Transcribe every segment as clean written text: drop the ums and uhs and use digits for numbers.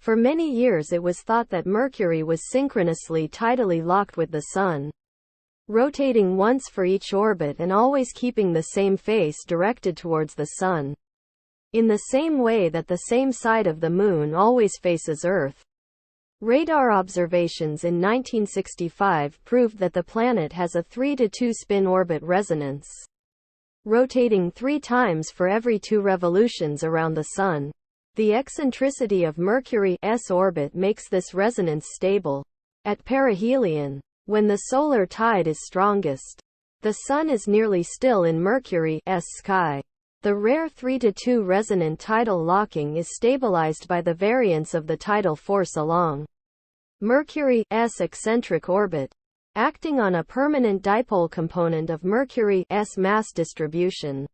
For many years it was thought that Mercury was synchronously tidally locked with the Sun, rotating once for each orbit and always keeping the same face directed towards the Sun, in the same way that the same side of the Moon always faces Earth. Radar observations in 1965 proved that the planet has a 3-to-2 spin orbit resonance, rotating 3 times for every 2 revolutions around the Sun. The eccentricity of Mercury's orbit makes this resonance stable. At perihelion, when the solar tide is strongest, the Sun is nearly still in Mercury's sky. The rare 3-to-2 resonant tidal locking is stabilized by the variance of the tidal force along Mercury's eccentric orbit, acting on a permanent dipole component of Mercury's mass distribution.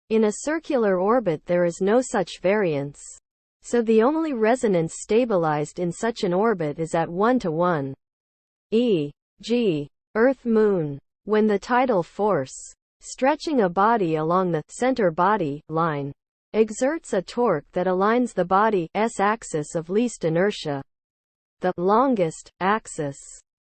In a circular orbit there is no such variance, so the only resonance stabilized in such an orbit is at 1-to-1. E.g., Earth-Moon. When the tidal force, stretching a body along the center body line, exerts a torque that aligns the body's axis of least inertia, the longest axis,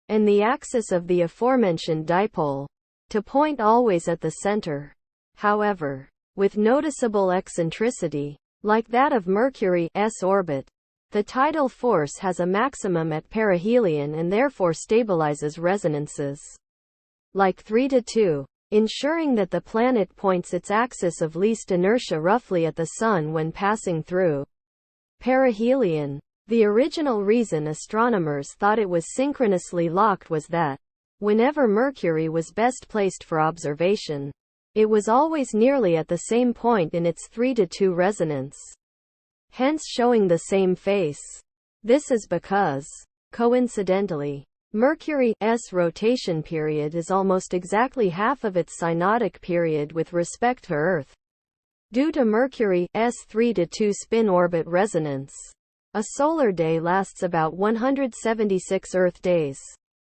and the axis of the aforementioned dipole, to point always at the center. However, with noticeable eccentricity, like that of Mercury's orbit, the tidal force has a maximum at perihelion and therefore stabilizes resonances like 3-to-2, ensuring that the planet points its axis of least inertia roughly at the Sun when passing through perihelion. The original reason astronomers thought it was synchronously locked was that, whenever Mercury was best placed for observation, it was always nearly at the same point in its 3-to-2 resonance, hence showing the same face. This is because, coincidentally, Mercury's rotation period is almost exactly half of its synodic period with respect to Earth. Due to Mercury's 3-to-2 spin orbit resonance, a solar day lasts about 176 Earth days.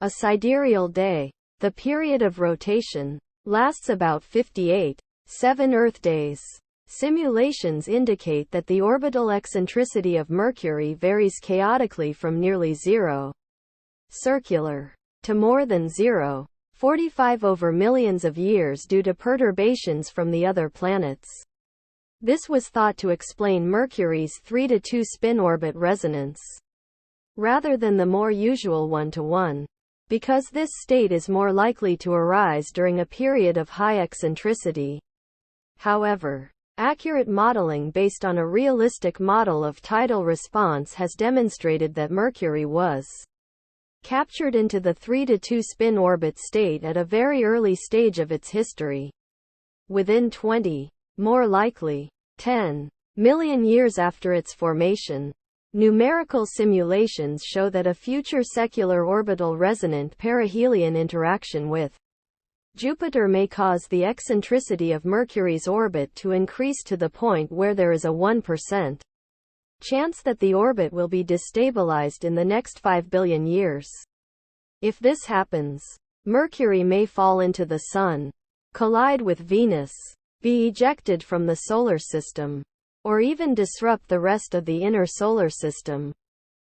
A sidereal day, the period of rotation, lasts about 58.7 Earth days. Simulations indicate that the orbital eccentricity of Mercury varies chaotically from nearly 0, circular, to more than 0.45 over millions of years due to perturbations from the other planets. This was thought to explain Mercury's 3-to-2 spin orbit resonance, rather than the more usual 1-to-1, because this state is more likely to arise during a period of high eccentricity. However, accurate modeling based on a realistic model of tidal response has demonstrated that Mercury was captured into the 3-to-2 spin orbit state at a very early stage of its history. Within 20, more likely 10 million years after its formation, numerical simulations show that a future secular orbital resonant perihelion interaction with Jupiter may cause the eccentricity of Mercury's orbit to increase to the point where there is a 1% chance that the orbit will be destabilized in the next 5 billion years. If this happens, Mercury may fall into the Sun, collide with Venus, be ejected from the Solar System, or even disrupt the rest of the inner Solar System.